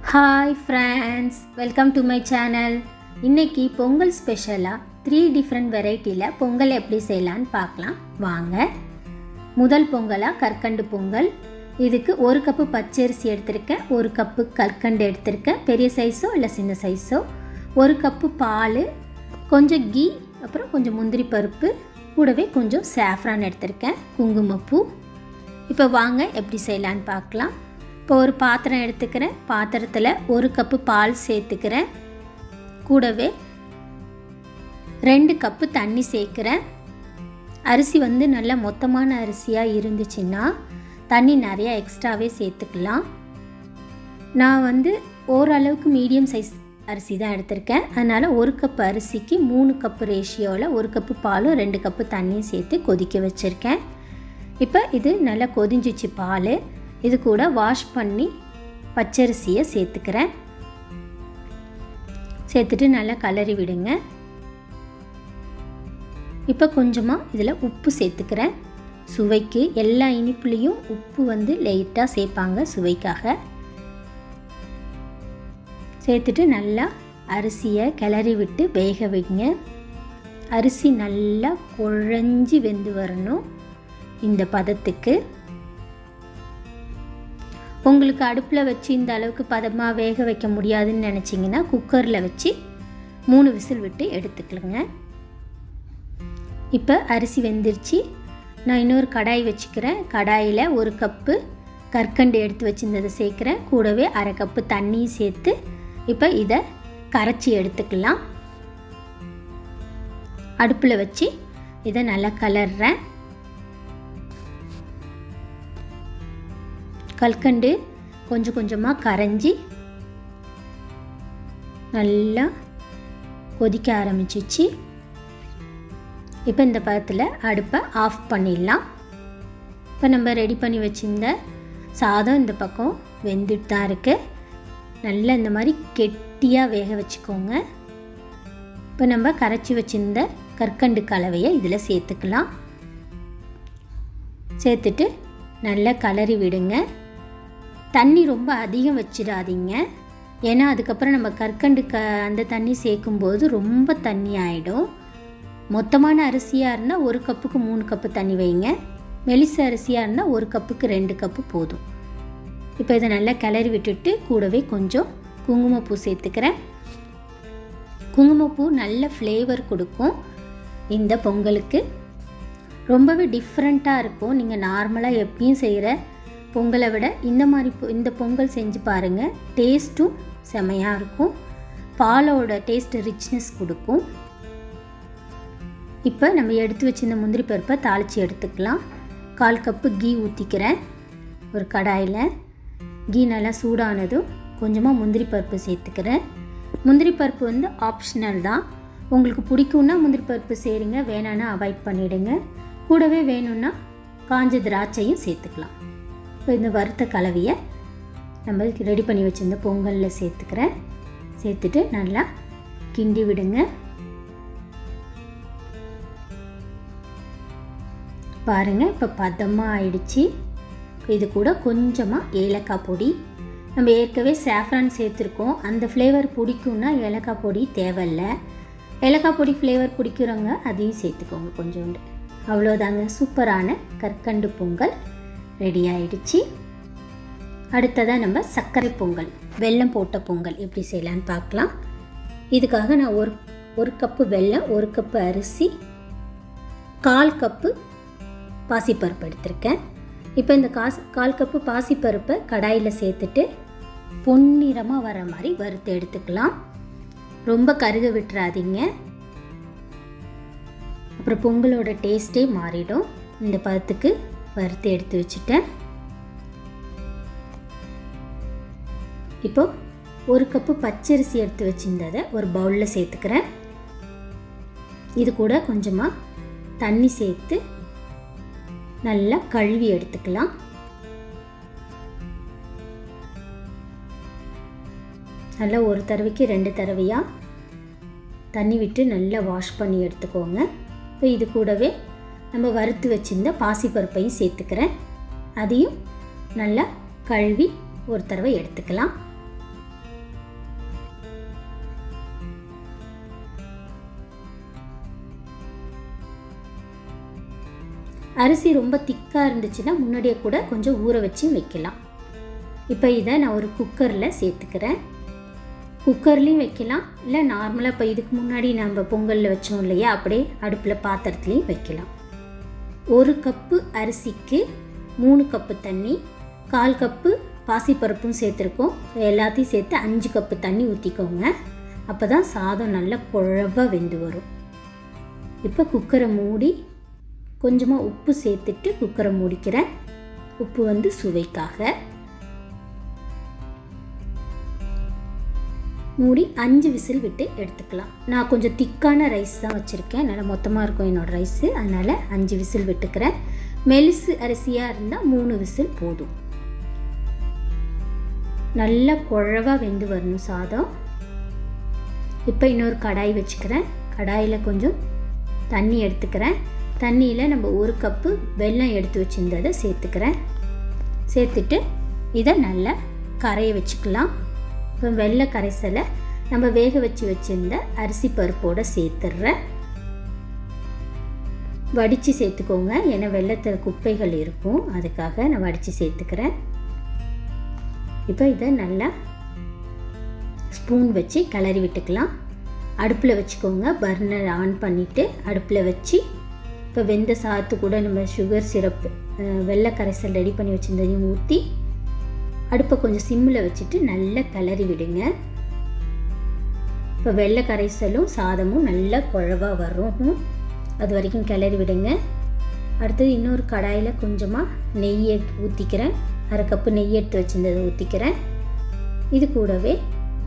Hi friends, welcome to my channel. இன்றைக்கி பொங்கல் ஸ்பெஷலாக 3 different வெரைட்டியில் Pongal எப்படி செய்யலான்னு பார்க்கலாம் வாங்க. முதல் பொங்கலாக கற்கண்டு பொங்கல். இதுக்கு 1 கப்பு பச்சரிசி எடுத்திருக்கேன், 1 கப்பு கற்கண்டு எடுத்திருக்கேன், பெரிய சைஸோ இல்லை சின்ன சைஸோ, 1 கப்பு பால், கொஞ்சம் கீ, அப்புறம் கொஞ்சம் முந்திரி பருப்பு, கூடவே கொஞ்சம் சாஃப்ரான் எடுத்திருக்கேன், குங்குமப்பூ. இப்போ வாங்க எப்படி செய்யலான்னு பார்க்கலாம். இப்போ ஒரு பாத்திரம் எடுத்துக்கிறேன், பாத்திரத்தில் 1 கப்பு பால் சேர்த்துக்கிறேன், கூடவே 2 கப்பு தண்ணி சேர்க்குறேன். அரிசி நல்ல மொத்தமான அரிசியாக இருந்துச்சுன்னா தண்ணி நிறையா எக்ஸ்ட்ராவே சேர்த்துக்கலாம். நான் ஓரளவுக்கு மீடியம் சைஸ் அரிசி தான் எடுத்திருக்கேன். அதனால் 1 கப்பு அரிசிக்கு 3 கப்பு ரேஷியோவில் 1 கப்பு பாலும் 2 கப்பு தண்ணியும் சேர்த்து கொதிக்க வச்சுருக்கேன். இப்போ இது நல்லா கொதிஞ்சிச்சு பால். இது கூட வாஷ் பண்ணி பச்சரிசியை சேர்த்துக்கிறேன். சேர்த்துட்டு நல்லா கலரி விடுங்க. இப்போ கொஞ்சமாக இதில் உப்பு சேர்த்துக்கிறேன். சுவைக்கு எல்லா இனிப்புலேயும் உப்பு லைட்டாக சேர்ப்பாங்க சுவைக்காக. சேர்த்துட்டு நல்லா அரிசியை கிளறி விட்டு வேக விடுங்க. அரிசி நல்லா குழஞ்சி வெந்து வரணும். இந்த பதத்துக்கு உங்களுக்கு அடுப்பில் வச்சு இந்த அளவுக்கு பதமாக வேக வைக்க முடியாதுன்னு நினச்சிங்கன்னா குக்கரில் வச்சு 3 விசில் விட்டு எடுத்துக்கலுங்க. இப்போ அரிசி வெந்துருச்சு. நான் இன்னொரு கடாய் வச்சுக்கிறேன். கடாயில் 1 கப்பு கற்கண்டு எடுத்து வச்சுருந்ததை சேர்க்குறேன், கூடவே 1/2 கப்பு தண்ணியும் சேர்த்து இப்போ இதை கரைச்சி எடுத்துக்கலாம். அடுப்பில் வச்சு இதை நல்லா கலர்றேன். கல்கண்டு கொஞ்சம் கொஞ்சமாக கரைஞ்சி நல்லா கொதிக்க ஆரம்பிச்சிச்சு. இப்போ இந்த பதத்தில் அடுப்பை ஆஃப் பண்ணிடலாம். இப்போ நம்ம ரெடி பண்ணி வச்சுருந்த சாதம் இந்த பக்கம் வெந்துட்டு தான் இருக்குது. நல்லா இந்த மாதிரி கெட்டியாக வேக வச்சுக்கோங்க. இப்போ நம்ம கரைச்சி வச்சுருந்த கற்கண்டு கலவையை இதில் சேர்த்துக்கலாம். சேர்த்துட்டு நல்லா கலரி விடுங்க. தண்ணி ரொம்ப அதிகம் வச்சிடாதீங்க, ஏன்னா அதுக்கப்புறம் நம்ம கற்கண்டு அந்த தண்ணி சேர்க்கும்போது ரொம்ப தண்ணி ஆகிடும். மொத்தமான அரிசியாக இருந்தால் 1 கப்புக்கு 3 கப்பு தண்ணி வைங்க. மெலிசு அரிசியாக இருந்தால் 1 கப்புக்கு 2 கப்பு போதும். இப்போ இதை நல்லா கிளறி விட்டுட்டு கூடவே கொஞ்சம் குங்குமப்பூ சேர்த்துக்கிறேன். குங்குமப்பூ நல்ல ஃப்ளேவர் கொடுக்கும் இந்த பொங்கலுக்கு. ரொம்பவே டிஃப்ரெண்ட்டாக இருக்கும். நீங்கள் நார்மலாக எப்பயும் செய்கிற பொங்கலை விட இந்த பொங்கல் செஞ்சு பாருங்கள். டேஸ்ட்டும் செமையாக இருக்கும். பாலோட டேஸ்ட் ரிச்னஸ் கொடுக்கும். இப்போ நம்ம எடுத்து வச்சிருந்த முந்திரி பருப்பை தாளித்து எடுத்துக்கலாம். 1/4 கப்பு கீ ஊற்றிக்கிறேன் ஒரு கடாயில். கீ நல்லா சூடானதும் கொஞ்சமாக முந்திரி பருப்பு சேர்த்துக்கிறேன். முந்திரி பருப்பு ஆப்ஷனல் தான். உங்களுக்கு பிடிக்கும்னா முந்திரி பருப்பு சேருங்க, வேணான்னா அவாய்ட் பண்ணிவிடுங்க. கூடவே வேணும்னா காஞ்ச திராட்சையும் சேர்த்துக்கலாம். இப்போ இந்த வறுத்த கலவையை நம்ம ரெடி பண்ணி வச்சுருந்த பொங்கலில் சேர்த்துக்கிறேன். சேர்த்துட்டு நல்லா கிண்டி விடுங்க. பாருங்கள், இப்போ பதமாக ஆயிடுச்சு. இது கூட கொஞ்சமாக ஏலக்காய் பொடி. நம்ம ஏற்கனவே சாஃப்ரான் சேர்த்துருக்கோம். அந்த ஃப்ளேவர் பிடிக்கும்னா ஏலக்காய் பொடி தேவையில்லை. ஏலக்காய் பொடி ஃப்ளேவர் பிடிக்கிறவங்க அதையும் சேர்த்துக்கோங்க கொஞ்சோண்டு. அவ்வளோதாங்க, சூப்பரான கற்கண்டு பொங்கல் ரெடி ஆயிடுச்சு. அடுத்ததாக நம்ம சர்க்கரை பொங்கல், வெல்லம் போட்ட பொங்கல் எப்படி செய்யலான்னு பார்க்கலாம். இதுக்காக நான் ஒரு கப்பு வெல்லம், 1 கப்பு அரிசி, 1/4 கப்பு பாசிப்பருப்பு எடுத்திருக்கேன். இப்போ இந்த 1/4 கப்பு பாசிப்பருப்பை கடாயில் சேர்த்துட்டு பொன்னிறமாக வர மாதிரி வறுத்து எடுத்துக்கலாம். ரொம்ப கருக விட்டுறாதீங்க, அப்புறம் பொங்கலோட டேஸ்ட்டே மாறிடும். இந்த பதத்துக்கு வறுத்து எடுத்து வச்சுட்டேன். இப்போ 1 கப்பு பச்சரிசி எடுத்து வச்சுருந்ததை ஒரு பவுலில் சேர்த்துக்கிறேன். இது கூட கொஞ்சமாக தண்ணி சேர்த்து நல்லா கழுவி எடுத்துக்கலாம். நல்லா ஒரு தடவைக்கு 2 தடவையாக தண்ணி விட்டு நல்லா வாஷ் பண்ணி எடுத்துக்கோங்க. இப்போ இது கூடவே நம்ம வறுத்து வச்சுருந்த பாசிப்பருப்பையும் சேர்த்துக்கிறேன். அதையும் நல்லா கழுவி ஒரு தடவை எடுத்துக்கலாம். அரிசி ரொம்ப திக்காக இருந்துச்சுன்னா முன்னாடியே கூட கொஞ்சம் ஊற வச்சு வைக்கலாம். இப்போ இதை நான் ஒரு குக்கரில் சேர்த்துக்கிறேன். குக்கர்லேயும் வைக்கலாம், இல்லை நார்மலாக இப்போ இதுக்கு முன்னாடி நம்ம பொங்கலில் வச்சோம் இல்லையா, அப்படியே அடுப்பில் பாத்திரத்துலேயும் வைக்கலாம். 1 கப்பு அரிசிக்கு 3 கப்பு தண்ணி, 1/4 கப்பு பாசிப்பருப்பும் சேர்த்துருக்கோம். எல்லாத்தையும் சேர்த்து 5 கப்பு தண்ணி ஊற்றிக்கோங்க. அப்போ தான் சாதம் நல்லா குழவா வெந்து வரும். இப்போ குக்கரை மூடி கொஞ்சமாக உப்பு சேர்த்துட்டு குக்கரை மூடிக்கிறேன். உப்பு வந்து சுவைக்காக. மூடி 5 விசில் விட்டு எடுத்துக்கலாம். நான் கொஞ்சம் திக்கான ரைஸ் தான் வச்சுருக்கேன், நல்லா மொத்தமாக இருக்கும் என்னோடய ரைஸு, அதனால் 5 விசில் விட்டுக்கிறேன். மெலிசு அரிசியாக இருந்தால் 3 விசில் போதும். நல்லா குழவா வெந்து வரணும் சாதம். இப்போ இன்னொரு கடாய் வச்சுக்கிறேன். கடாயில் கொஞ்சம் தண்ணி எடுத்துக்கிறேன். தண்ணியில் நம்ம 1 கப்பு வெல்லம் எடுத்து வச்சுருந்ததை சேர்த்துக்கிறேன். சேர்த்துட்டு இதை நல்லா கரைய வச்சுக்கலாம். இப்போ வெள்ளை கரைசலை நம்ம வேக வச்சு வச்சுருந்த அரிசி பருப்போடு சேர்த்துட்றேன். வடித்து சேர்த்துக்கோங்க, ஏன்னா வெள்ளத்தில் குப்பைகள் இருக்கும், அதுக்காக நான் வடித்து சேர்த்துக்கிறேன். இப்போ இதை நல்லா ஸ்பூன் வச்சு கிளறி விட்டுக்கலாம். அடுப்பில் வச்சுக்கோங்க, பர்னர் ஆன் பண்ணிவிட்டு அடுப்பில் வச்சு இப்போ வெந்த சாத்து கூட நம்ம சுகர் சிரப்பு வெள்ளை கரைசல் ரெடி பண்ணி வச்சுருந்ததையும் ஊற்றி அடுப்பை கொஞ்சம் சிம்மில் வச்சுட்டு நல்லா கிளறி விடுங்க. இப்போ வெள்ளை கரைசலும் சாதமும் நல்லா குழவா வரும், அது வரைக்கும் கிளறி விடுங்க. அடுத்தது இன்னொரு கடாயில் கொஞ்சமாக நெய்யை ஊற்றிக்கிறேன். 1/2 கப்பு நெய் எடுத்து வச்சுருந்ததை ஊற்றிக்கிறேன். இது கூடவே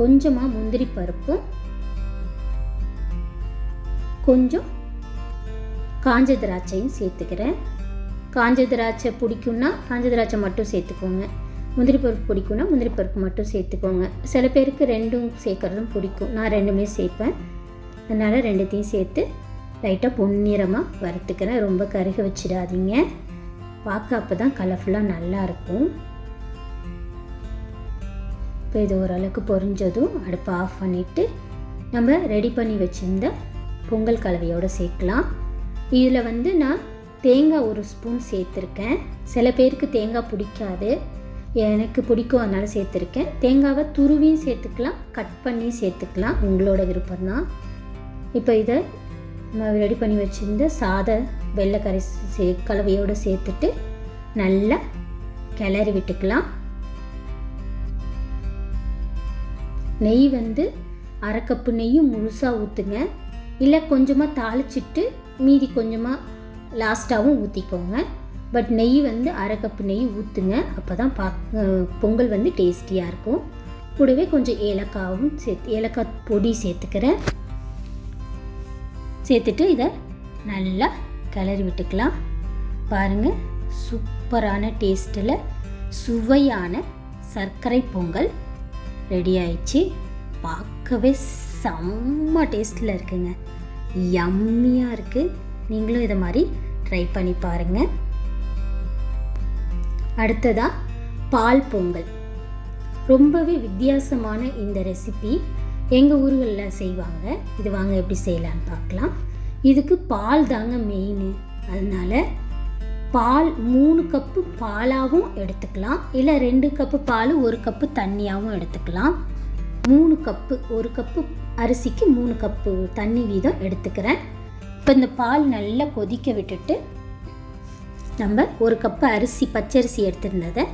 கொஞ்சமாக முந்திரி பருப்பும் கொஞ்சம் காஞ்ச திராட்சையும் சேர்த்துக்கிறேன். காஞ்ச திராட்சை பிடிக்கும்னா காஞ்ச திராட்சை மட்டும் சேர்த்துக்கோங்க, முந்திரி பருப்பு பிடிக்கும்னா முந்திரி பருப்பு மட்டும் சேர்த்துக்கோங்க. சில பேருக்கு ரெண்டும் சேர்க்குறதும் பிடிக்கும், நான் ரெண்டுமே சேர்ப்பேன். அதனால் ரெண்டுத்தையும் சேர்த்து லைட்டாக பொன்னிறமாக வறுத்துக்கிறேன். ரொம்ப கருக வச்சிடாதீங்க, பார்க்க அப்போ தான் கலர்ஃபுல்லாக நல்லாயிருக்கும். இப்போ இது ஓரளவுக்கு பொரிஞ்சதும் அடுப்பை ஆஃப் பண்ணிவிட்டு நம்ம ரெடி பண்ணி வச்சுருந்த பொங்கல் கலவையோடு சேர்க்கலாம். இதில் வந்து நான் தேங்காய் 1 ஸ்பூன் சேர்த்துருக்கேன். சில பேருக்கு தேங்காய் பிடிக்காது, எனக்கு பிடிக்கும், அதனால் சேர்த்துருக்கேன். தேங்காவை துருவியும் சேர்த்துக்கலாம், கட் பண்ணி சேர்த்துக்கலாம், உங்களோட விருப்பம்தான். இப்போ இதை நம்ம ரெடி பண்ணி வச்சுருந்த வெள்ளை கலவையோடு சேர்த்துட்டு நல்லா கிளறி விட்டுக்கலாம். நெய் வந்து 1/2 கப்பு நெய்யும் முழுசாக ஊற்றுங்க, இல்லை கொஞ்சமாக தாளிச்சிட்டு மீதி கொஞ்சமாக லாஸ்ட்டாகவும் ஊற்றிக்கோங்க. பட் நெய் வந்து 1/2 கப்பு நெய் ஊற்றுங்க, அப்போ தான் பொங்கல் வந்து டேஸ்டியாக இருக்கும். கூடவே கொஞ்சம் ஏலக்காவும் ஏலக்காய் பொடி சேர்த்துக்கிறேன். சேர்த்துட்டு இதை நல்லா கிளறி விட்டுக்கலாம். பாருங்கள், சூப்பரான டேஸ்ட்டில் சுவையான சர்க்கரை பொங்கல் ரெடி ஆயிடுச்சு. பார்க்கவே செம்ம டேஸ்ட்டில் இருக்குங்க, யம்மியாக இருக்குது. நீங்களும் இதை மாதிரி ட்ரை பண்ணி பாருங்கள். அடுத்ததாக பால் பொங்கல். ரொம்பவே வித்தியாசமான இந்த ரெசிபி எங்கள் ஊர்களில் செய்வாங்க. இது வாங்க எப்படி செய்யலான்னு பார்க்கலாம். இதுக்கு பால் தாங்க மெயின், அதனால் பால் 3 கப்பு பாலாகவும் எடுத்துக்கலாம், இல்லை 2 கப்பு பால் 1 கப்பு தண்ணியாகவும் எடுத்துக்கலாம். 3 கப்பு, 1 கப்பு அரிசிக்கு 3 கப்பு தண்ணி வீதம் எடுத்துக்கிறேன். இப்போ இந்த பால் நல்லா கொதிக்க விட்டுட்டு நம்ம 1 கப்பு அரிசி பச்சரிசி எடுத்துருந்ததை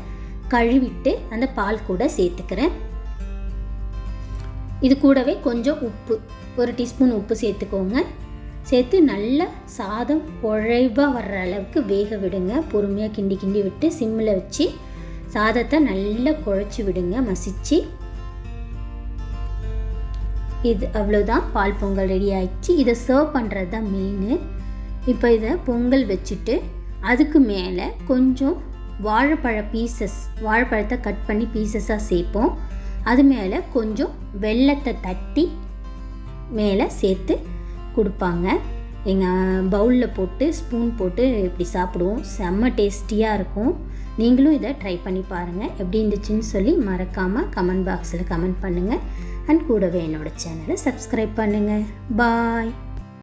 கழுவிட்டு அந்த பால் கூட சேர்த்துக்கிறேன். இது கூடவே கொஞ்சம் உப்பு, 1 டீஸ்பூன் உப்பு சேர்த்துக்கோங்க. சேர்த்து நல்லா சாதம் குழைவாக வர்ற அளவுக்கு வேக விடுங்க. பொறுமையாக கிண்டி கிண்டி விட்டு சிம்மில் வச்சு சாதத்தை நல்லா குழைச்சி விடுங்க, மசிச்சு. இது அவ்வளோதான், பால் பொங்கல் ரெடி ஆயிடுச்சு. இதை சர்வ் பண்ணுறது தான் மெயின். இப்போ இதை பொங்கல் வச்சுட்டு அதுக்கு மேலே கொஞ்சம் வாழைப்பழத்தை கட் பண்ணி பீசஸாக சேர்ப்போம். அது மேலே கொஞ்சம் வெல்லத்தை தட்டி மேலே சேர்த்து கொடுப்பாங்க. எங்கள் பவுலில் போட்டு ஸ்பூன் போட்டு இப்படி சாப்பிடுவோம், செம்ம டேஸ்டியாக இருக்கும். நீங்களும் இதை ட்ரை பண்ணி பாருங்கள். எப்படி இருந்துச்சுன்னு சொல்லி மறக்காமல் கமெண்ட் பாக்ஸில் கமெண்ட் பண்ணுங்கள். அண்ட் கூடவே என்னோடய சேனலை சப்ஸ்கிரைப் பண்ணுங்கள். பாய்.